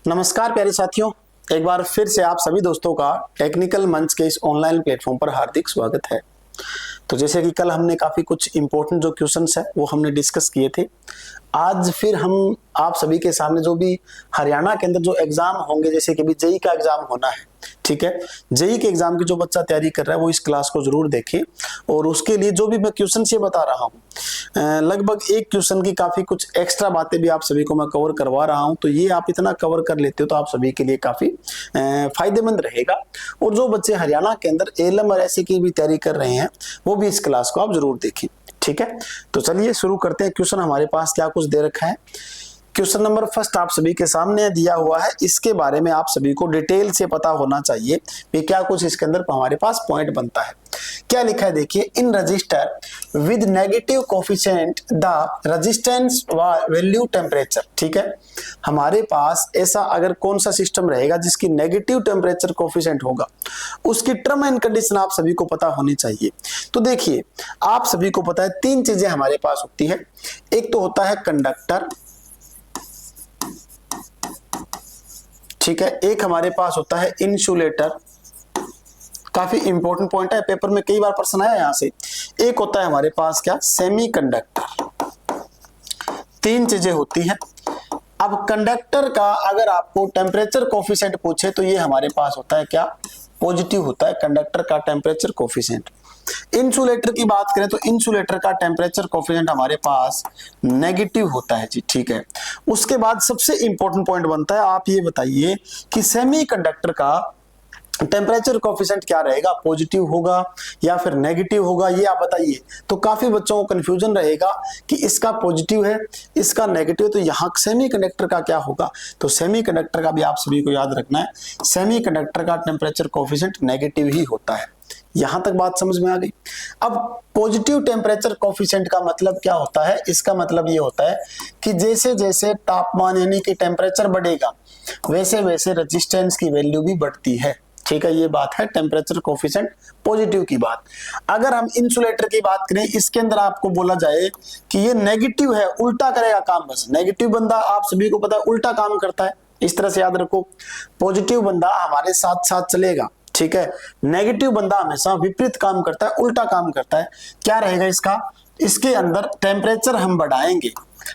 नमस्कार प्यारे साथियों, एक बार फिर से आप सभी दोस्तों का टेक्निकल मंच के इस ऑनलाइन प्लेटफॉर्म पर हार्दिक स्वागत है। तो जैसे कि कल हमने काफी कुछ इंपॉर्टेंट जो क्वेश्चंस है वो हमने डिस्कस किए थे। आज फिर हम आप सभी के सामने जो भी हरियाणा के अंदर जो एग्जाम होंगे, जैसे कि भी जेई का एग्जाम होना है, ठीक है, जेई के एग्जाम की जो बच्चा तैयारी कर रहा है वो इस क्लास को जरूर देखे। और उसके लिए जो भी मैं क्वेश्चन ये बता रहा हूँ, लगभग एक क्वेश्चन की काफी कुछ एक्स्ट्रा बातें भी आप सभी को मैं कवर करवा रहा हूँ। तो ये आप इतना कवर कर लेते हो तो आप सभी के लिए काफी फायदेमंद रहेगा। और जो बच्चे हरियाणा के अंदर एलएम और एसए की भी तैयारी कर रहे हैं वो भी इस क्लास को आप जरूर देखें, ठीक है। तो चलिए शुरू करते हैं। क्वेश्चन हमारे पास क्या कुछ दे रखा है। क्वेश्चन नंबर फर्स्ट आप सभी के सामने दिया हुआ है, इसके बारे में आप सभी को डिटेल से पता होना चाहिए कि क्या कुछ इसके अंदर हमारे पास पॉइंट बनता है। क्या लिखा है देखिए, in register with negative coefficient the resistance value temperature, ठीक है। हमारे पास ऐसा अगर कौन सा सिस्टम रहेगा जिसकी नेगेटिव टेम्परेचर कोफिशिएंट होगा, उसकी टर्म एंड कंडीशन आप सभी को पता होनी चाहिए। तो देखिए, आप सभी को पता है तीन चीजें हमारे पास होती है। एक तो होता है कंडक्टर, ठीक है, एक हमारे पास होता है इंसुलेटर, काफी इंपॉर्टेंट पॉइंट है, पेपर में कई बार प्रश्न आया यहां से। एक होता है हमारे पास क्या, सेमीकंडक्टर। तीन चीजें होती हैं। अब कंडक्टर का अगर आपको टेम्परेचर कोफिशिएंट पूछे तो ये हमारे पास होता है क्या, पॉजिटिव होता है कंडक्टर का टेम्परेचर कोफिशिएंट। इंसुलेटर की बात करें तो इंसुलेटर का टेम्परेचर कोफिशिएंट हमारे पास नेगेटिव होता है जी, ठीक है। उसके बाद सबसे इंपॉर्टेंट पॉइंट बनता है, आप ये बताइए कि सेमीकंडक्टर का टेम्परेचर कोफिशिएंट क्या रहेगा, पॉजिटिव होगा या फिर नेगेटिव होगा, ये आप बताइए। तो काफी बच्चों को कंफ्यूजन रहेगा कि इसका पॉजिटिव है इसका नेगेटिव, तो यहाँ सेमीकंडक्टर का क्या होगा। तो सेमीकंडक्टर का भी आप सभी को याद रखना है, सेमीकंडक्टर का टेम्परेचर कोफिशिएंट नेगेटिव ही होता है। यहां तक बात समझ में आ गई। अब पॉजिटिव टेम्परेचर कोफिशिएंट का मतलब क्या होता है, इसका मतलब ये होता है कि जैसे जैसे तापमान यानी कि टेम्परेचर बढ़ेगा वैसे वैसे रेजिस्टेंस की वैल्यू भी बढ़ती है, ठीक है। ये बात है टेम्परेचर कोफिशिएंट पॉजिटिव की बात। अगर हम इंसुलेटर की बात करें, इसके अंदर आपको बोला जाए कि ये नेगेटिव है, उल्टा करेगा काम। बस नेगेटिव बंदा आप सभी को पता है उल्टा काम करता है, इस तरह से याद रखो। पॉजिटिव बंदा हमारे साथ साथ चलेगा, ठीक है। नेगेटिव बंदा हमेशा विपरीत काम करता है, उल्टा काम करता है। क्या रहेगा इसका, इसके अंदर टेम्परेचर हम बढ़ाएंगे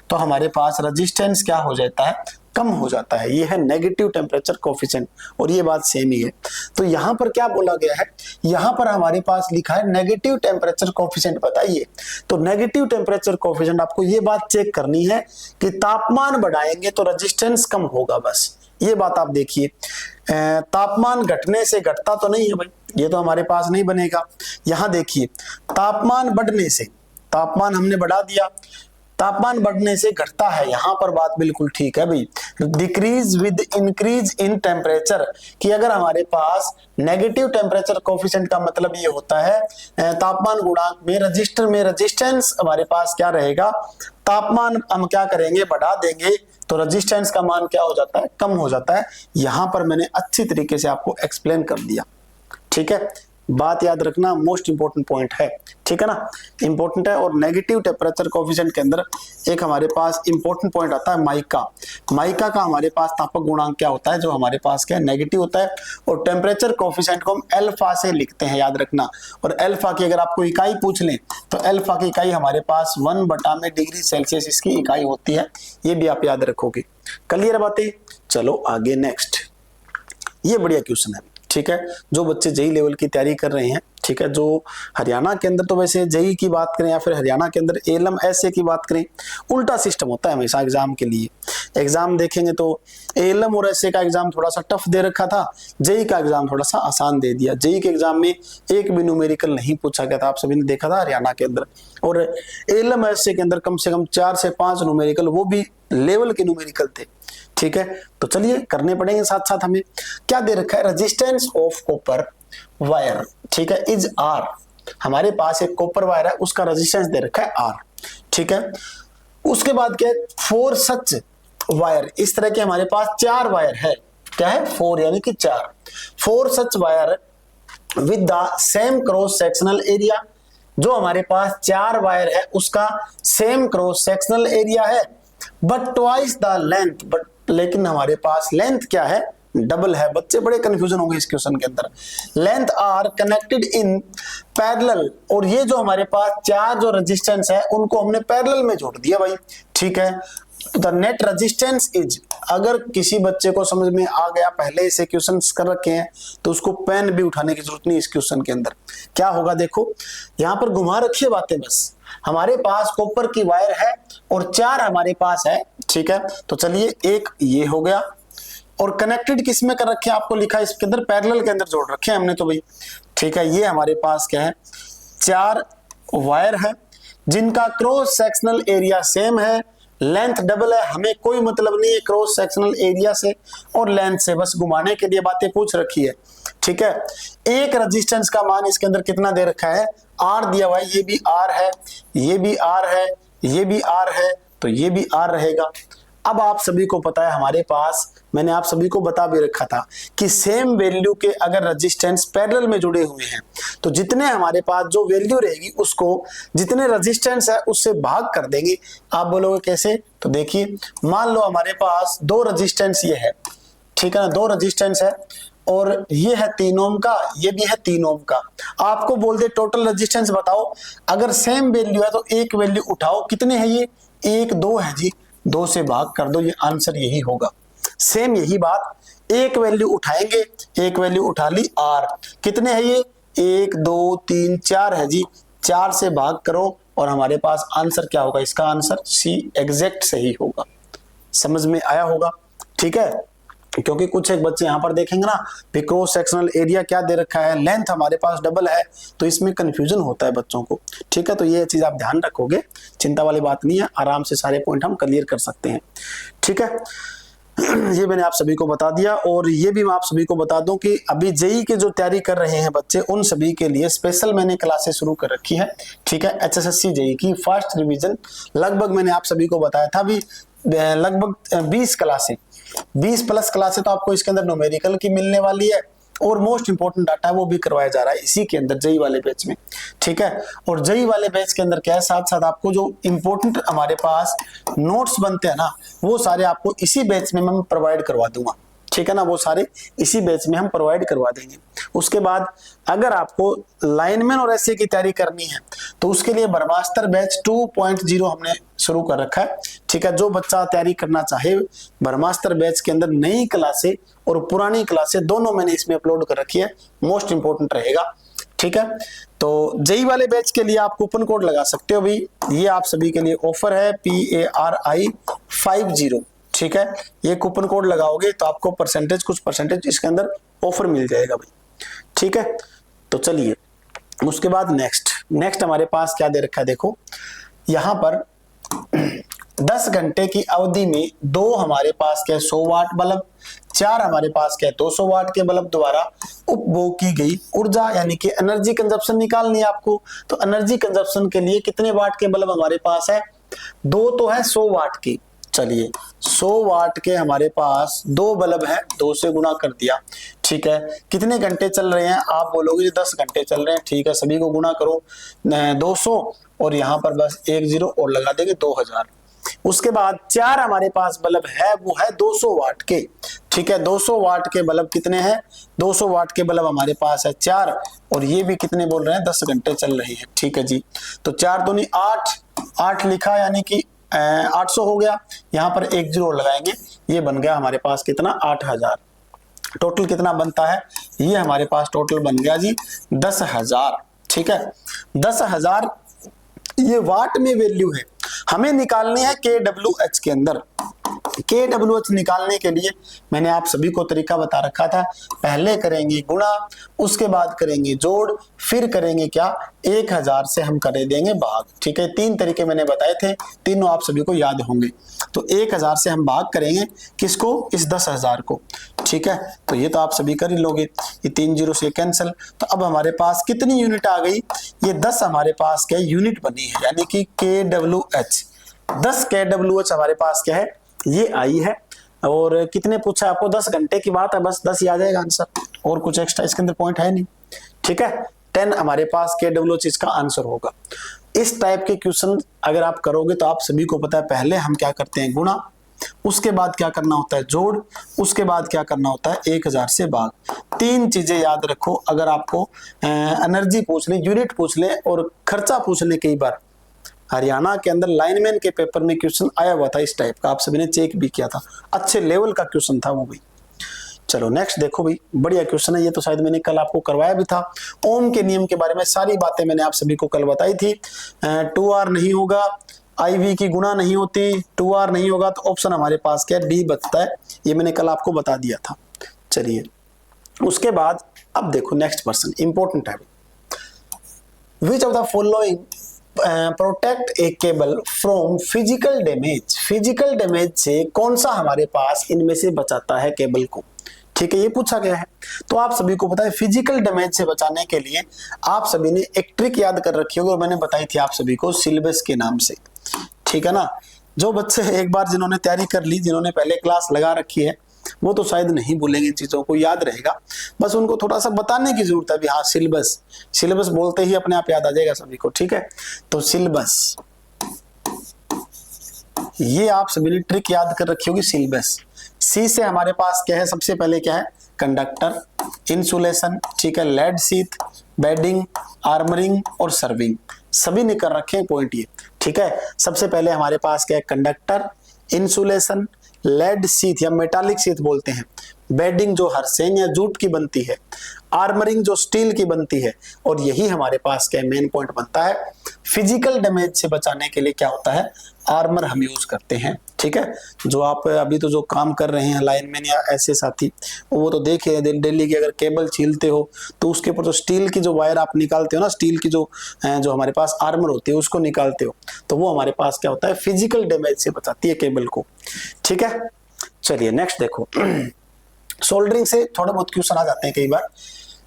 तो हमारे पास रेजिस्टेंस क्या हो जाता है, कम हो जाता है। ये है नेगेटिव टेम्परेचर कोफिशिएंट, और ये बात सेम ही है। तो यहां पर क्या बोला गया है, यहां पर हमारे पास लिखा है नेगेटिव टेम्परेचर कोफिशिएंट बताइए। तो नेगेटिव टेम्परेचर कोफिशिएंट आपको ये बात चेक करनी है कि तापमान बढ़ाएंगे तो रेजिस्टेंस कम होगा, बस ये बात आप देखिए। तापमान घटने से घटता तो नहीं है भाई, ये तो हमारे पास नहीं बनेगा। यहां देखिए, तापमान बढ़ने से, तापमान हमने बढ़ा दिया, तापमान बढ़ने से घटता है, यहां पर बात बिल्कुल ठीक है भाई। Decrease with increase in temperature, कि अगर हमारे पास नेगेटिव टेम्परेचर कोफिशिएंट का मतलब ये होता है तापमान गुणांक में रजिस्टर में रेजिस्टेंस हमारे पास क्या रहेगा, तापमान हम क्या करेंगे, बढ़ा देंगे तो रेजिस्टेंस का मान क्या हो जाता है, कम हो जाता है। यहां पर मैंने अच्छी तरीके से आपको एक्सप्लेन कर दिया, ठीक है। बात याद रखना, मोस्ट इंपोर्टेंट पॉइंट है, ठीक है ना, इंपॉर्टेंट है। और नेगेटिव टेम्परेचर कोफिशिएंट के अंदर एक हमारे पास इंपॉर्टेंट पॉइंट आता है माइका। माइका का हमारे पास तापक गुणांक क्या होता है, जो हमारे पास क्या है, नेगेटिव होता है। और टेम्परेचर कोफिशिएंट को हम अल्फा से लिखते हैं, याद रखना। और अल्फा की अगर आपको इकाई पूछ लें तो अल्फा की इकाई हमारे पास 1/में डिग्री सेल्सियस इसकी इकाई होती है, ये भी आप याद रखोगे। क्लियर बातें, चलो आगे नेक्स्ट। ये बढ़िया क्वेश्चन है, ठीक है। जो बच्चे जेई लेवल की तैयारी कर रहे हैं, ठीक है, जो हरियाणा के अंदर, तो वैसे जेई की बात करें या फिर हरियाणा के अंदर एलएम एसए की बात करें, उल्टा सिस्टम होता है हमेशा एग्जाम के लिए। एग्जाम देखेंगे तो एलएम और एसए का एग्जाम थोड़ा सा टफ दे रखा था, जेई का एग्जाम थोड़ा सा आसान दे दिया। जेई के एग्जाम में एक भी न्यूमेरिकल नहीं पूछा गया था, आप सभी ने देखा था हरियाणा के अंदर। और एलएम एसए के अंदर कम से कम 4 से 5 न्यूमेरिकल, वो भी लेवल के न्यूमेरिकल थे, ठीक है। तो चलिए करने पड़ेंगे साथ साथ। हमें क्या दे रखा है, रेजिस्टेंस ऑफ कॉपर वायर, ठीक है, इज आर। हमारे पास एक कॉपर वायर है, उसका रेजिस्टेंस दे रखा है आर, ठीक है। उसके बाद क्या है, 4 सच वायर, इस तरह के हमारे पास 4 वायर है, क्या है, 4 यानी कि 4 such wire with the same cross sectional area. जो हमारे पास 4 वायर है उसका सेम क्रॉस सेक्शनल एरिया है, but twice the length, but लेकिन हमारे पास लेंथ क्या है, डबल है। बच्चे बड़े कंफ्यूजन होंगे इस क्वेश्चन के अंदर। Length are connected in parallel, और ये जो हमारे पास चार जो रेजिस्टेंस है उनको हमने पैरेलल में जोड़ दिया भाई, ठीक है। द नेट रेजिस्टेंस इज, अगर किसी बच्चे को समझ में आ गया, पहले से क्वेश्चंस कर रखे हैं, तो उसको पेन भी उठाने की जरूरत नहीं। इस क्वेश्चन के अंदर क्या होगा देखो, यहाँ पर घुमा रखिए बातें बस। हमारे पास कॉपर की वायर है और चार हमारे पास है, ठीक है। तो चलिए एक ये हो गया, और कनेक्टेड किस में कर रखे हैं, आपको लिखा है इसके अंदर पैरेलल के अंदर जोड़ रखे हैं हमने तो भाई, ठीक है। ये हमारे पास क्या है, चार वायर है जिनका क्रॉस सेक्शनल एरिया सेम है, लेंथ डबल है। हमें कोई मतलब नहीं है क्रॉस सेक्शनल एरिया से और लेंथ से, बस घुमाने के लिए बातें पूछ रखी है, ठीक है। एक रेजिस्टेंस का मान इसके अंदर कितना दे रखा है, आर दिया हुआ है। ये भी आर है, ये भी आर है, ये भी आर है, तो ये भी आर रहेगा। अब आप सभी को पता है हमारे पास, मैंने आप सभी को बता भी रखा था कि सेम वैल्यू के अगर रेजिस्टेंस पैरेलल में जुड़े हुए हैं तो जितने हमारे पास जो वैल्यू रहेगी उसको जितने रेजिस्टेंस है उससे भाग कर देंगे। आप बोलोगे कैसे, तो देखिए मान लो हमारे पास दो रेजिस्टेंस ये है, ठीक है ना, दो रेजिस्टेंस है और ये है 3 ओम का, ये भी है 3 ओम का। आपको बोल दे टोटल रेजिस्टेंस बताओ, अगर सेम वैल्यू है तो एक वैल्यू उठाओ, कितने हैं ये, 1 2 है जी, 2 से भाग कर दो, ये आंसर यही होगा। सेम यही बात, एक वैल्यू उठाएंगे, एक वैल्यू उठा ली आर, कितने है ये, 1 2 3 4 है जी, 4 से भाग करो और हमारे पास आंसर क्या होगा, इसका आंसर सी एग्जैक्ट सही होगा। समझ में आया होगा, ठीक है। क्योंकि कुछ एक बच्चे यहाँ पर देखेंगे ना, क्रॉस सेक्शनल एरिया क्या दे रखा है, लेंथ हमारे पास डबल है, तो इसमें कंफ्यूजन होता है बच्चों को, ठीक है। तो ये चीज आप ध्यान रखोगे, चिंता वाली बात नहीं है, आराम से सारे पॉइंट हम क्लियर कर सकते हैं, ठीक है। ये मैंने आप सभी को बता दिया। और ये भी मैं आप सभी को बता दूं कि अभी जेई की जो तैयारी कर रहे हैं बच्चे, उन सभी के लिए स्पेशल मैंने क्लासेस शुरू कर रखी है, ठीक है। एचएसएससी जेई की फर्स्ट रिवीजन, लगभग मैंने आप सभी को बताया था भी, लगभग 20 क्लासें, 20 प्लस क्लासें तो आपको इसके अंदर न्यूमेरिकल की मिलने वाली है, और मोस्ट इंपोर्टेंट डाटा वो भी करवाया जा रहा है इसी के अंदर जेई वाले बैच में, ठीक है। और जेई वाले बैच के अंदर क्या है, साथ साथ आपको जो इंपोर्टेंट हमारे पास नोट्स बनते हैं ना, वो सारे आपको इसी बैच में मैं प्रोवाइड करवा दूंगा, ठीक है ना, वो सारे इसी बैच में हम प्रोवाइड करवा देंगे। उसके बाद अगर आपको लाइनमैन और एसए की तैयारी करनी है तो उसके लिए ब्रह्मास्त्र बैच 2.0 हमने शुरू कर रखा है, ठीक है। जो बच्चा तैयारी करना चाहे, ब्रह्मास्त्र बैच के अंदर नई क्लासें और पुरानी क्लासें दोनों मैंने इसमें अपलोड कर रखी है, मोस्ट इंपोर्टेंट रहेगा, ठीक है। तो जेई वाले बैच के लिए आप कूपन कोड लगा सकते हो भी, ये आप सभी के लिए ऑफर है PARI50, ठीक है। ये कूपन कोड लगाओगे तो आपको परसेंटेज, कुछ परसेंटेज इसके अंदर ऑफर मिल जाएगा भाई, ठीक है। तो चलिए उसके बाद नेक्स्ट हमारे पास क्या दे रखा है, देखो यहां पर 10 घंटे की अवधि में 2 हमारे पास क्या 100 वाट बल्ब, 4 हमारे पास क्या 200 वाट के बल्ब द्वारा उपभोग की गई ऊर्जा, यानी कि एनर्जी कंजप्शन निकालनी है आपको। तो एनर्जी कंजप्शन के लिए कितने वाट के बल्ब हमारे पास है, 2 तो है 100 वाट की। चलिए 100 वाट के हमारे पास 2 बल्ब है, 2 से गुणा कर दिया, ठीक है। कितने घंटे चल रहे हैं, आप बोलोगे 10 घंटे चल रहे हैं, ठीक है। सभी को गुणा करो 200 और यहाँ पर बस 1 0 और लगा देंगे 2000। उसके बाद 4 हमारे पास बल्ब है, वो है 200 वाट के, ठीक है। 200 वाट के बल्ब कितने हैं, 200 वाट के बल्ब हमारे पास है 4, और ये भी कितने बोल रहे हैं, 10 घंटे चल रहे हैं, ठीक है जी। तो 4 दूनी 8 लिखा, यानी कि 800 हो गया, यहाँ पर 1 0 लगाएंगे, ये बन गया हमारे पास कितना 8000। टोटल कितना बनता है, ये हमारे पास टोटल बन गया जी 10,000, ठीक है। 10,000 ये वाट में वैल्यू है, हमें निकालनी है KWH के अंदर। KWH निकालने के लिए मैंने आप सभी को तरीका बता रखा था, पहले करेंगे गुणा, उसके बाद करेंगे जोड़, फिर करेंगे क्या 1000 से हम कर देंगे भाग, ठीक है। 3 तरीके मैंने बताए थे, तीनों आप सभी को याद होंगे। तो 1000 से हम भाग करेंगे किसको, इस 10,000 को, ठीक है। तो ये तो आप सभी कर ही लोगे, ये 3 0 से कैंसिल। तो अब हमारे पास कितनी यूनिट आ गई, ये 10 हमारे पास क्या यूनिट बनी है, यानी कि KWH 10 KWH हमारे पास क्या है, ये आई है। और कितने पूछा आपको, 10 घंटे की बात है, बस 10 ही आ जाएगा आंसर, और कुछ एक्स्ट्रा इसके अंदर पॉइंट है नहीं, ठीक है। 10 हमारे पास KWH इसका आंसर होगा। इस टाइप के क्वेश्चन अगर आप करोगे तो आप सभी को पता है, पहले हम क्या करते हैं गुणा, उसके बाद क्या करना होता है जोड़, उसके बाद क्या करना होता है 1000 से भाग। 3 चीजें याद रखो। अगर आपको एनर्जी पूछ ले, यूनिट पूछ ले और खर्चा पूछ ले, कई बार हरियाणा के अंदर लाइनमैन के पेपर में क्वेश्चन आया हुआ था इस टाइप का, आप सभी ने चेक भी किया था, अच्छे लेवल का क्वेश्चन था वो भी। चलो नेक्स्ट देखो भाई, बढ़िया क्वेश्चन है ये, तो शायद मैंने कल आपको करवाया भी था। ओम के नियम के बारे में सारी बातें मैंने आप सभी को कल बताई थी। 2r नहीं होगा, IV की गुणा नहीं होती, 2r नहीं होगा, तो ऑप्शन हमारे पास क्या है, डी बचता है। ये मैंने कल आपको बता दिया था। चलिए उसके बाद अब देखो नेक्स्ट क्वेश्चन इंपॉर्टेंट है। Which of the following protect A cable from physical damage, physical damage से कौन सा हमारे पास इनमें से बचाता है केबल को, ठीक है, ये पूछा गया है। तो आप सभी को पता है फिजिकल डैमेज से बचाने के लिए आप सभी ने एक ट्रिक याद कर रखी होगी और मैंने बताई थी आप सभी को सिलेबस के नाम से, ठीक है ना। जो बच्चे एक बार जिन्होंने तैयारी कर ली, जिन्होंने पहले क्लास लगा रखी है, वो तो शायद नहीं भूलेंगे इन चीजों को, याद रहेगा, बस उनको थोड़ा सा बताने की जरूरत है भी। हाँ सिलेबस, सिलेबस बोलते ही अपने आप याद आ जाएगा सभी को, ठीक है। तो सिलेबस, ये आप सभी ने ट्रिक याद कर रखी होगी सिलेबस। सी से हमारे पास क्या है, सबसे पहले क्या है, कंडक्टर, इंसुलेशन, ठीक है, लेड शीथ, बेडिंग, आर्मरिंग और सर्विंग, सभी ने कर रखे हैं पॉइंट ये, ठीक है। सबसे पहले हमारे पास क्या है, कंडक्टर, इंसुलेशन, लेड शीथ या मेटालिक शीथ बोलते हैं, बेडिंग जो हरसेन या जूट की बनती है, आर्मरिंग जो स्टील की बनती है, और यही हमारे पास क्या मेन पॉइंट बनता है, फिजिकल डैमेज से बचाने के लिए क्या होता है, आर्मर हम यूज करते हैं, ठीक है। जो आप अभी तो जो काम कर रहे हैं लाइनमैन या ऐसे साथी, वो तो देखे डेली की अगर केबल छीलते हो तो उसके ऊपर जो स्टील की जो वायर आप निकालते हो ना, स्टील की जो हमारे पास आर्मर होती है उसको निकालते हो, तो वो हमारे पास क्या होता है, फिजिकल डैमेज से बचाती है केबल को, ठीक है। चलिए नेक्स्ट देखो, सोल्डरिंग से थोड़े बहुत क्वेश्चन आ जाते हैं कई बार।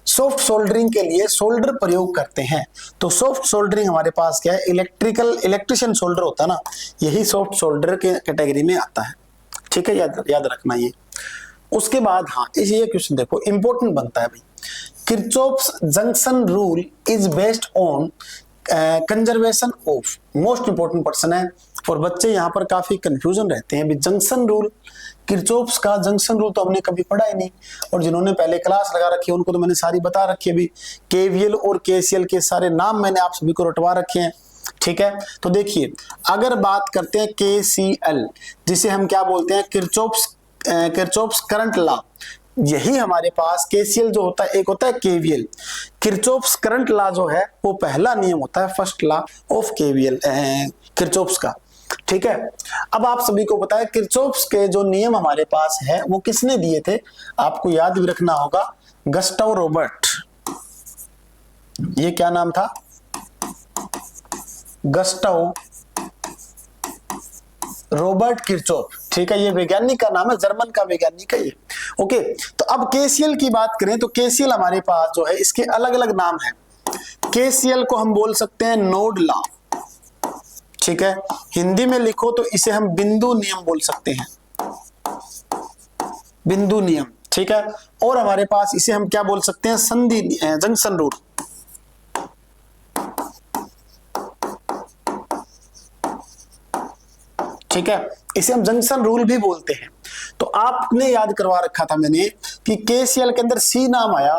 सॉफ्ट सोल्डरिंग के लिए सोल्डर प्रयोग करते हैं, तो सॉफ्ट सोल्डरिंग हमारे पास क्या है, इलेक्ट्रिशियन सोल्डर होता है ना, यही सॉफ्ट सोल्डर के कैटेगरी में आता है, ठीक है, याद रखना ये। उसके बाद हाँ ये क्वेश्चन देखो इंपॉर्टेंट बनता है भाई, Kirchhoff's junction rule is based on conservation of, most important person है और बच्चे यहाँ पर काफी कंफ्यूजन रहते हैं भी, जंक्शन रूल, किरचॉफ्स का जंक्शन रूल तो हमने कभी पढ़ा ही नहीं, और जिन्होंने पहले क्लास लगा रखी है उनको तो मैंने सारी बता रखी है भी, केवीएल और केसीएल के सारे नाम मैंने आप सभी को रटवा रखे हैं, ठीक है। तो देखिए अगर बात करते हैं केसीएल, जिसे हम क्या बोलते हैं, किरचॉफ्स करंट लॉ, यही हमारे पास केसीएल जो होता है, एक होता है केवीएल। किरचॉफ्स करंट लॉ जो है वो पहला नियम होता है, first law of KVL Kirchhoff's का, ठीक है। अब आप सभी को पता है किरचॉफ्स के जो नियम हमारे पास है वो किसने दिए थे, आपको याद भी रखना होगा, गस्टाव रोबर्ट, ये क्या नाम था, गस्टाव रॉबर्ट किरचॉफ, ठीक है, ये वैज्ञानिक का नाम है, जर्मन का वैज्ञानिक है ये, ओके। तो अब केसीएल की बात करें तो केसीएल हमारे पास जो है इसके अलग अलग नाम है। केसीएल को हम बोल सकते हैं नोड लॉ, ठीक है, हिंदी में लिखो तो इसे हम बिंदु नियम बोल सकते हैं, बिंदु नियम, ठीक है। और हमारे पास इसे हम क्या बोल सकते हैं, संधि जंक्शन रूल, ठीक है, इसे हम जंक्शन रूल भी बोलते हैं। तो आपने याद करवा रखा था मैंने कि केसीएल के अंदर सी नाम आया,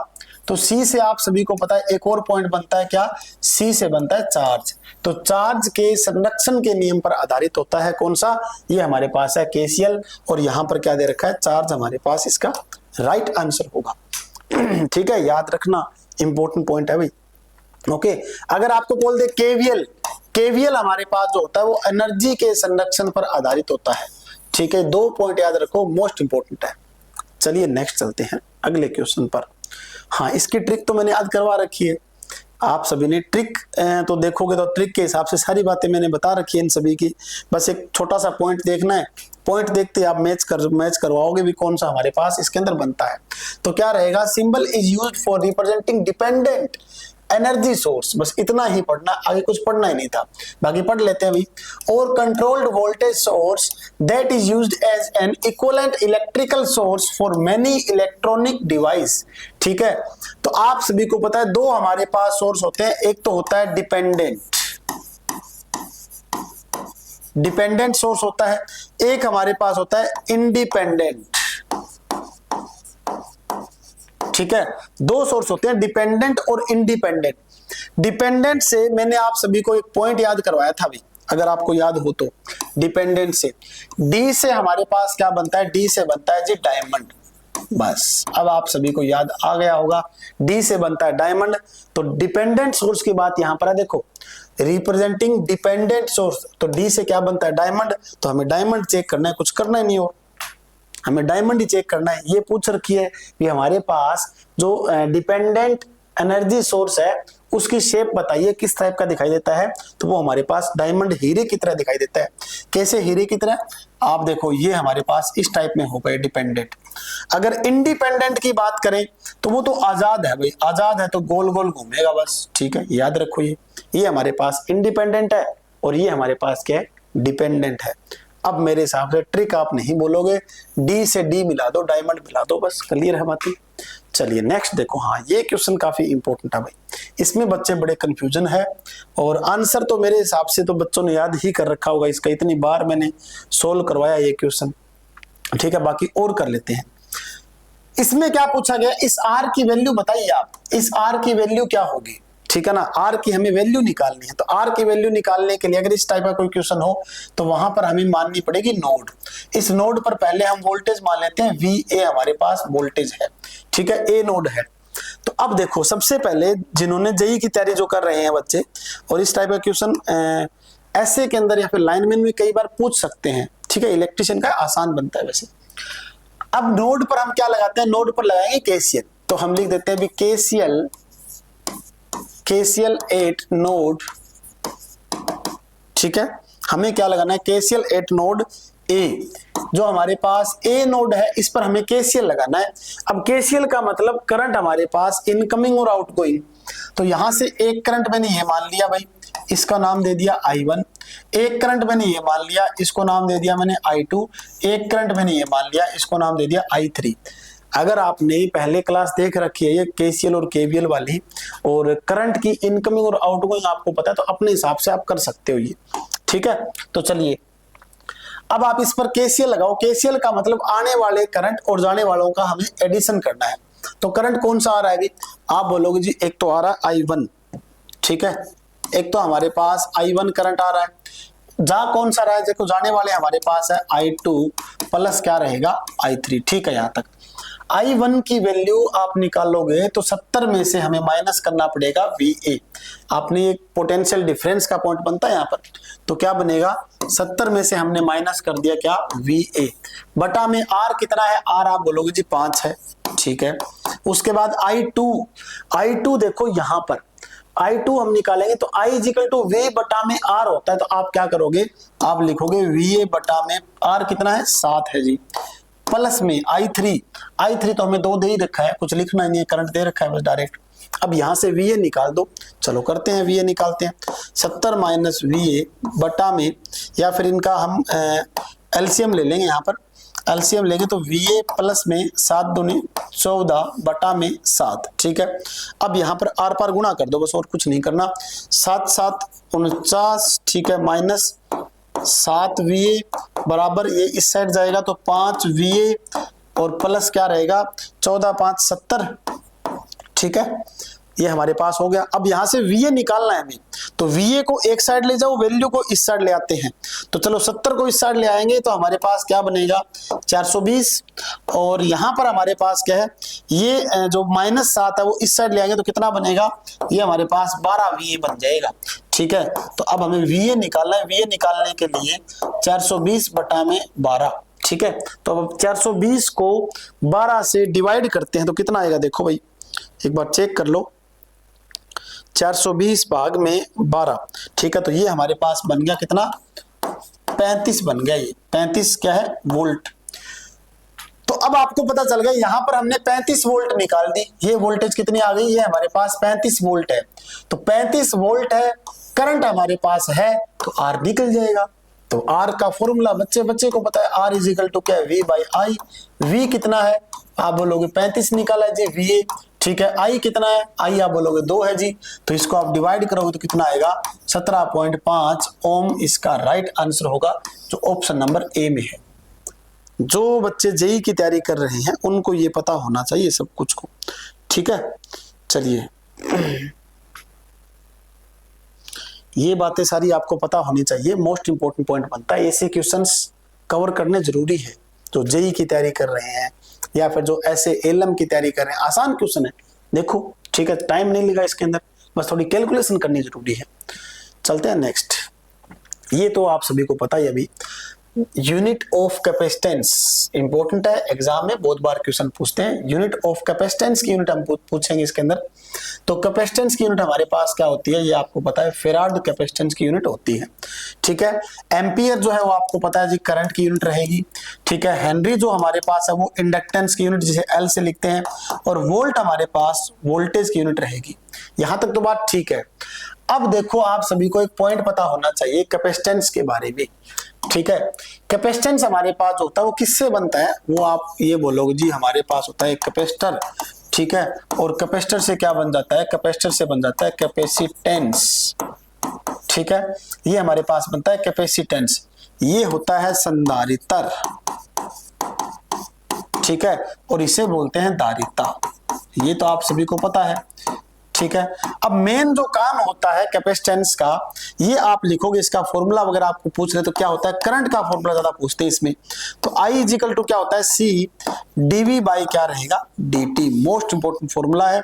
तो सी से आप सभी को पता है एक और पॉइंट बनता है, क्या, सी से बनता है चार्ज, तो चार्ज के संरक्षण के नियम पर आधारित होता है कौन सा, ये हमारे पास है केसीएल, और यहां पर क्या दे रखा है, चार्ज हमारे पास इसका राइट आंसर होगा, ठीक है, याद रखना इंपॉर्टेंट पॉइंट है भाई, ओके। अगर आपको बोल दे केवीएल, केवीएल हमारे पास जो होता है वो एनर्जी के संरक्षण पर आधारित होता है, ठीक है, 2 पॉइंट याद रखो, मोस्ट इंपोर्टेंट है। चलिए नेक्स्ट चलते हैं अगले क्वेश्चन पर। हाँ इसकी ट्रिक तो मैंने याद करवा रखी है, आप सभी ने ट्रिक तो देखोगे तो ट्रिक के हिसाब से सारी बातें मैंने बता रखी है इन सभी की, बस एक छोटा सा पॉइंट देखना है, पॉइंट देखते आप मैच करवाओगे भी कौन सा हमारे पास इसके अंदर बनता है। तो क्या रहेगा, symbol is used for representing dependent energy source, बस इतना ही पढ़ना, आगे कुछ पढ़ना ही नहीं था, बाकी पढ़ लेते हैं भाई। और controlled voltage source that is used as an equivalent electrical source for many electronic device, ठीक है। तो आप सभी को पता है 2 हमारे पास सोर्स होते हैं, एक तो होता है डिपेंडेंट, डिपेंडेंट सोर्स होता है, एक हमारे पास होता है इंडिपेंडेंट। ठीक है, दो सोर्स होते हैं, डिपेंडेंट और इंडिपेंडेंट। डिपेंडेंट से मैंने आप सभी को एक पॉइंट याद करवाया था अभी, अगर आपको याद हो तो। डिपेंडेंट से डी से हमारे पास क्या बनता है, डी से बनता है जी डायमंड। बस अब आप सभी को याद आ गया होगा, डी से बनता है डायमंड। तो डिपेंडेंट सोर्स की बात यहां पर है, देखो रिप्रेजेंटिंग डिपेंडेंट सोर्स, तो डी से क्या बनता है डायमंड। तो हमें डायमंड चेक करना है, कुछ करना ही नहीं हो, हमें डायमंड ही चेक करना है। ये पूछ रखी है कि हमारे पास जो डिपेंडेंट एनर्जी सोर्स है उसकी शेप बताइए किस टाइप का दिखाई देता है, तो वो हमारे पास डायमंड हीरे की तरह दिखाई देता है। कैसे हीरे की तरह, आप देखो ये हमारे पास इस टाइप में हो गए डिपेंडेंट। अगर इंडिपेंडेंट की बात करें तो वो तो आजाद है भाई, आजाद है तो गोल गोल घूमेगा बस। ठीक है, याद रखो ये हमारे पास इंडिपेंडेंट है और ये हमारे पास क्या है, डिपेंडेंट है। अब मेरे हिसाब से ट्रिक आप नहीं बोलोगे, डी से डी मिला दो, डायमंड मिला दो, बस क्लियर है बात। चलिए नेक्स्ट देखो, हाँ ये क्वेश्चन काफी इंपॉर्टेंट है भाई, इसमें बच्चे बड़े कंफ्यूजन है और आंसर तो मेरे हिसाब से तो बच्चों ने याद ही कर रखा होगा इसका, इतनी बार मैंने सोल्व करवाया ये क्वेश्चन। ठीक है, बाकी और कर लेते हैं। इसमें क्या पूछा गया, इस आर की वैल्यू बताइए आप, इस आर की वैल्यू क्या होगी। ठीक है ना, आर की हमें वैल्यू निकालनी है। तो आर की वैल्यू निकालने के लिए अगर इस टाइप का कोई क्वेश्चन हो तो वहां पर हमें माननी पड़ेगी नोड। इस नोड पर पहले हम वोल्टेज मान लेते हैं, वी ए हमारे पास वोल्टेज है। ठीक है, ए नोड है। तो अब देखो सबसे पहले जिन्होंने जेई की तैयारी जो कर रहे हैं बच्चे, और इस टाइप का क्वेश्चन ऐसे के अंदर या फिर लाइनमैन में कई बार पूछ सकते हैं। ठीक है, इलेक्ट्रिशियन का आसान बनता है वैसे। अब नोड पर हम क्या लगाते हैं, नोड पर लगाएंगे केसीएल। तो हम लिख देते हैं भी केसीएल एट नोड। ठीक है, हमें क्या लगाना है, केसीएल एट नोड ए। जो हमारे पास ए नोड है इस पर हमें केसीएल लगाना है। अब केसीएल का मतलब करंट हमारे पास इनकमिंग और आउटगोइंग। तो यहां से एक करंट मैंने ये मान लिया भाई, इसका नाम दे दिया I1। एक करंट मैंने ये मान लिया, इसको नाम दे दिया मैंने I2। एक करंट मैंने ये मान लिया, इसको नाम दे दिया I3। अगर आपने पहले क्लास देख रखी है ये केसीएल और केवीएल वाली, और करंट की इनकमिंग और आउटगोइंग आपको पता है, तो अपने हिसाब से आप कर सकते हो ये। ठीक है, तो चलिए अब आप इस पर केसीएल लगाओ। केसीएल का मतलब आने वाले करंट और जाने वालों का हमें एडिशन करना है। तो करंट कौन सा आ रहा है अभी, आप बोलोगे जी एक तो आ रहा है I1। ठीक है, एक तो हमारे पास I1 करंट आ रहा है। जा कौन सा रहा है, देखो जाने वाले हमारे पास है I2 प्लस क्या रहेगा I3। ठीक है, यहां तक I1 की वैल्यू आप निकालोगे तो 70 में से हमें माइनस करना पड़ेगा VA। आपने एक पोटेंशियल डिफरेंस का पॉइंट बनता है यहाँ पर, तो क्या बनेगा, 70 में से हमने माइनस कर दिया क्या, VA बटा में R कितना है, R आप बोलोगे जी 5 है। ठीक है, उसके बाद I2 देखो यहाँ पर I2 हम निकालेंगे तो I इक्वल टू V बटा में R होता है। तो आप क्या करोगे, आप लिखोगे VA बटा में R कितना है, 7 है जी, प्लस में I3 तो हमें 2 दे ही रखा है, कुछ लिखना नहीं है, करंट दे रखा है बस डायरेक्ट। अब यहां से VA निकाल दो, चलो करते हैं, VA निकालते हैं। 70 माइनस VA बटा में, या फिर इनका हम एलसीएम ले लेंगे, यहाँ पर एलसीएम लेंगे तो VA प्लस में 7 दूनी 14 बटा में 7। ठीक है, अब यहाँ पर आर पार गुणा कर दो बस, और कुछ नहीं करना। 7 7 49। ठीक है, माइनस 7 VA बराबर ये इस साइड जाएगा तो 5 VA और प्लस क्या रहेगा, 14 5 70। ठीक है, ये हमारे पास हो गया। अब यहां से VA निकालना है हमें, तो VA को एक साइड ले जाओ, वैल्यू को इस साइड ले आते हैं। तो चलो 70 को इस साइड ले आएंगे तो हमारे पास क्या बनेगा, 420। और यहाँ पर हमारे पास क्या है, ये जो -7 है वो इस साइड ले आएंगे तो कितना बनेगा, ये हमारे पास 12 VA बन जाएगा। ठीक है, तो अब हमें VA निकालना है। VA निकालने के लिए 420 बटा में 12। ठीक है, तो अब 420 को 12 से डिवाइड करते हैं तो कितना आएगा, देखो भाई एक बार चेक कर लो, 420 भाग में 12। ठीक है, तो ये हमारे पास बन गया कितना, 35 बन गया। ये 35 क्या है, वोल्ट। तो अब आपको पता चल गया, यहां पर हमने 35 वोल्ट निकाल दी। ये वोल्टेज कितनी आ गई, ये हमारे पास 35 वोल्ट है। तो 35 वोल्ट है, करंट हमारे पास है, तो R निकल जाएगा। तो R का फॉर्मूला बच्चे को पता है, R इज इक्वल टू क्या है, V बाई I। V कितना है, आप बोलोगे 35 निकाला जी VA। ठीक है। आई कितना है, आई आप बोलोगे 2 है जी, तो इसको आप डिवाइड करोगे तो कितना आएगा 17.5 ओम इसका राइट आंसर होगा, जो ऑप्शन नंबर ए में है। जो बच्चे जेई की तैयारी कर रहे हैं उनको ये पता होना चाहिए सब कुछ को, ठीक है। चलिए ये बातें सारी आपको पता होनी चाहिए, मोस्ट इंपोर्टेंट पॉइंट बनता है, ऐसे क्वेश्चंस कवर करने जरूरी है। जो जेई की तैयारी कर रहे हैं या फिर जो ऐसे एलएम की तैयारी कर रहे हैं, आसान क्वेश्चन है देखो, ठीक है। टाइम नहीं लगा इसके अंदर, बस थोड़ी कैलकुलेशन करनी जरूरी है। चलते हैं नेक्स्ट। ये तो आप सभी को पता ही अभी, यूनिट ऑफ कैपेसिटेंस इंपॉर्टेंट है, एग्जाम में बहुत बार क्वेश्चन पूछते हैं। यूनिट ऑफ कैपेसिटेंस की यूनिट हम पूछेंगे इसके अंदर। तो कैपेसिटेंस की यूनिट हमारे पास क्या होती है, ये आपको पता है, फेराड कैपेसिटेंस की यूनिट होती है, ठीक है। एम्पियर जो है वो आपको पता है जी करंट की यूनिट रहेगी, ठीक है। हेनरी जो हमारे पास है वो इंडक्टेंस की यूनिट जिसे एल से लिखते हैं, और वोल्ट हमारे पास वोल्टेज की यूनिट रहेगी। यहां तक तो बात ठीक है। अब देखो आप सभी को एक पॉइंट पता होना चाहिए कैपेसिटेंस के बारे में, ठीक है। कैपेसिटेंस हमारे पास होता है वो किससे बनता है, वो आप ये बोलोगे जी हमारे पास होता है कैपेसिटर, ठीक है। और कैपेसिटर से क्या बन जाता है, कैपेसिटर से बन जाता है कैपेसिटेंस, ठीक है। ये हमारे पास बनता है कैपेसिटेंस, ये होता है संधारित्र, ठीक है। और इसे बोलते हैं धारिता, ये तो आप सभी को पता है, ठीक है। अब मेन जो काम होता है कैपेसिटेंस का, ये आप लिखोगे, इसका फॉर्मूला वगैरह आपको पूछ रहे तो क्या होता है, करंट का फॉर्मूला ज्यादा पूछते हैं इसमें। तो आई इजिकल टू क्या होता है, सी डीवी बाई क्या रहेगा, dt, मोस्ट इंपोर्टेंट फॉर्मूला है।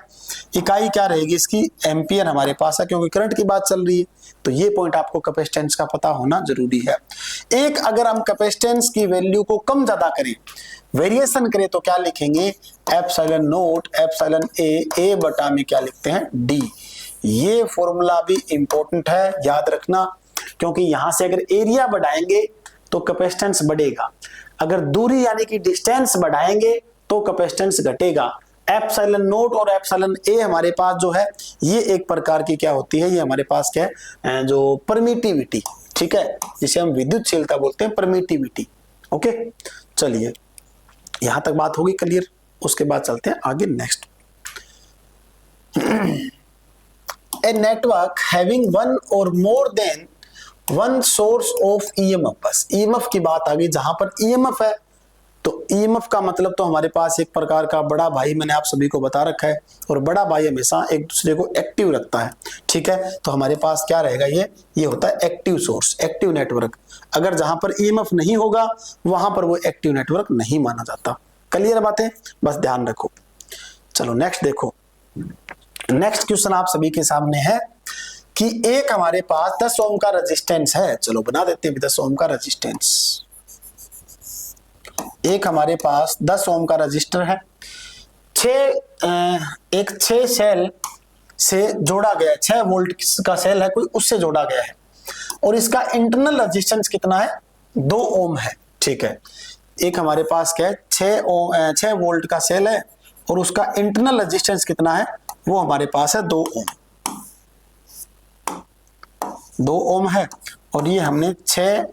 इकाई क्या रहेगी इसकी, एम्पियर हमारे पास है, क्योंकि करंट की बात चल रही है। तो ये पॉइंट आपको कैपेसिटेंस का पता होना जरूरी है। एक अगर हम कैपेसिटेंस की वैल्यू को कम ज्यादा करें, वेरिएशन करें, तो क्या लिखेंगे, एप्सिलॉन नोट एप्सिलॉन ए बटा में क्या लिखते हैं, डी। ये फॉर्मूला भी इंपॉर्टेंट है, याद रखना, क्योंकि यहां से अगर एरिया बढ़ाएंगे तो कैपेसिटेंस बढ़ेगा, अगर दूरी यानी कि डिस्टेंस बढ़ाएंगे तो कैपेसिटेंस घटेगा। एप्सिलॉन नोट और एप्सिलॉन ए हमारे पास जो है ये एक प्रकार की क्या होती है, ये हमारे पास क्या है, जो परमिटिविटी, ठीक है, जिसे हम विद्युतशीलता बोलते हैं, परमिटिविटी। ओके, चलिए यहां तक बात होगी क्लियर। उसके बाद चलते हैं आगे next. A network having one और more than one source of EMF, बस ईएमएफ की बात आ गई। जहां पर ईएमएफ है तो ईएमएफ का मतलब तो हमारे पास एक प्रकार का बड़ा भाई, मैंने आप सभी को बता रखा है, और बड़ा भाई हमेशा एक दूसरे को एक्टिव रखता है, ठीक है। तो हमारे पास क्या रहेगा, ये होता है एक्टिव सोर्स, एक्टिव नेटवर्क। अगर जहां पर ईएमएफ नहीं होगा वहां पर वो एक्टिव नेटवर्क नहीं माना जाता। क्लियर बात है, बस ध्यान रखो। चलो नेक्स्ट देखो, नेक्स्ट क्वेश्चन आप सभी के सामने है कि एक हमारे पास 10 ओम का रेजिस्टेंस है। चलो बना देते हैं 10 ओम का रेजिस्टेंस। एक हमारे पास 10 ओम का रजिस्टर है, 6 सेल से जोड़ा गया है, 6 वोल्ट का सेल है कोई, उससे जोड़ा गया है, और इसका इंटरनल रेजिस्टेंस कितना है, 2 ओम है, ठीक है। एक हमारे पास क्या है, 6 वोल्ट का सेल है और उसका इंटरनल रेजिस्टेंस कितना है, वो हमारे पास है 2 ओम, 2 ओम है। और ये हमने 6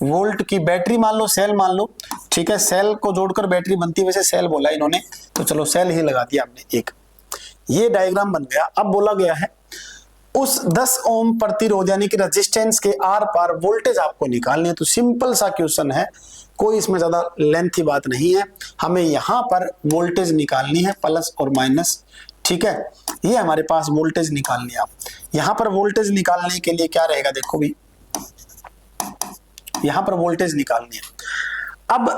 वोल्ट की बैटरी मान लो, सेल मान लो, ठीक है। सेल को जोड़कर बैटरी बनती है, वैसे सेल बोला इन्होंने, तो चलो सेल ही लगा दिया हमने एक। ये डायग्राम बन गया। अब बोला गया है उस 10 ओम प्रतिरोध यानी कि रेजिस्टेंस के आर पार वोल्टेज आपको निकालनी है। तो सिंपल सा क्वेश्चन है, कोई इसमें ज्यादा लेंथी बात नहीं है। हमें यहाँ पर वोल्टेज निकालनी है, प्लस और माइनस, ठीक है। ये हमारे पास वोल्टेज निकालनी है। आप यहाँ पर वोल्टेज निकालने के लिए क्या रहेगा, देखो भी यहां पर वोल्टेज निकालनी है। अब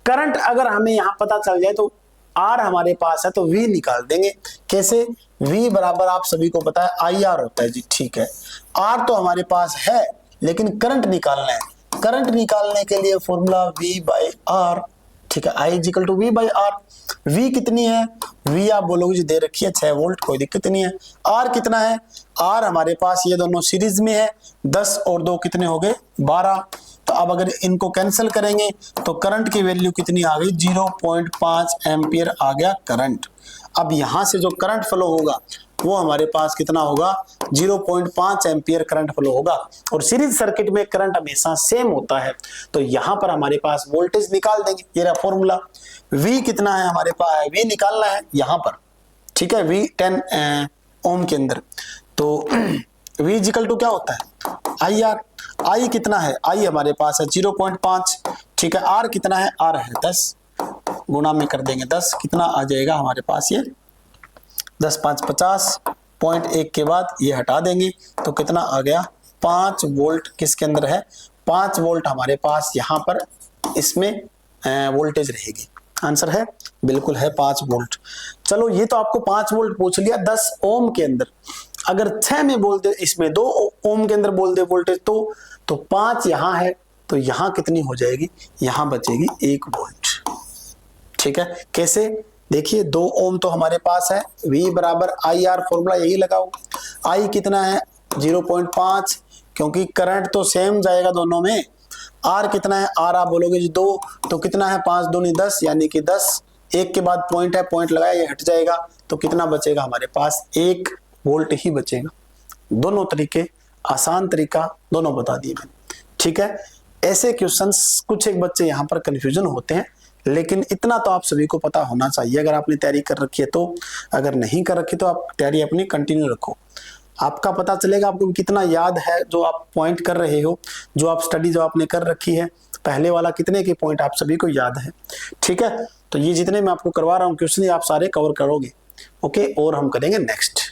करंट अगर हमें यहां पता चल जाए तो आर हमारे पास है तो वी निकाल देंगे। कैसे, वी बराबर आप सभी को पता है आई आर होता है जी, ठीक है। आर तो हमारे पास है लेकिन करंट निकालना है। करंट निकालने के लिए फॉर्मूला वी बाई आर, ठीक है। I equal to V by R. V कितनी है, वी आप बोलोगे जी दे रखी है 6 वोल्ट, कोई दिक्कत नहीं है। आर कितना है, आर हमारे पास ये दोनों सीरीज में है, 10 और 2 कितने हो गए 12। तो अब अगर इनको कैंसिल करेंगे तो करंट की वैल्यू कितनी आ गई, 0.5 एम्पियर आ गया करंट। अब यहां से जो करंट फ्लो होगा वो हमारे पास कितना होगा, 0.5 एम्पियर करंट फ्लो होगा। और सीरीज सर्किट में करंट हमेशा सेम होता है, तो यहां पर हमारे पास वोल्टेज निकाल देंगे। ये रहा फॉर्मूला। V कितना है हमारे पास, V निकालना है यहां पर, ठीक है, V10 ओम के अंदर। तो V इजिकल टू क्या होता है IR। I कितना है, I हमारे पास है 0.5, ठीक है। R कितना है, R है 10, गुणा में कर देंगे 10, कितना आ जाएगा हमारे पास ये 10 5 50, 0.1 के बाद ये हटा देंगे तो कितना आ गया 5 वोल्ट किसके अंदर है, 5 वोल्ट हमारे पास यहाँ पर इसमें वोल्टेज रहेगी। आंसर है बिल्कुल है 5 वोल्ट। चलो ये तो आपको 5 वोल्ट पूछ लिया 10 ओम के अंदर। अगर 6 में बोल दे, इसमें 2 ओम के अंदर बोल दे वोल्टेज तो 5 यहाँ है तो यहाँ कितनी हो जाएगी, यहाँ बचेगी 1 वोल्ट। ठीक है, कैसे देखिए 2 ओम तो हमारे पास है, V बराबर IR, फॉर्मूला यही लगाओ। I कितना है 0.5, क्योंकि करंट तो सेम जाएगा दोनों में। R कितना है, R आप बोलोगे 2 तो कितना है 5 दूनी 10, यानी कि 10, 1 के बाद पॉइंट है, पॉइंट लगाया ये हट जाएगा तो कितना बचेगा हमारे पास 1 वोल्ट ही बचेगा। दोनों तरीके, आसान तरीका दोनों बता दिए मैंने। ठीक है, ऐसे क्वेश्चंस कुछ एक बच्चे यहाँ पर कंफ्यूजन होते हैं, लेकिन इतना तो आप सभी को पता होना चाहिए अगर आपने तैयारी कर रखी है तो। अगर नहीं कर रखी तो आप तैयारी अपनी कंटिन्यू रखो, आपका पता चलेगा आपको कितना याद है जो आप पॉइंट कर रहे हो, जो आप स्टडी जो आपने कर रखी है, पहले वाला कितने के पॉइंट आप सभी को याद है। ठीक है, तो ये जितने मैं आपको करवा रहा हूँ क्वेश्चन ये आप सारे कवर करोगे। ओके, और हम करेंगे नेक्स्ट।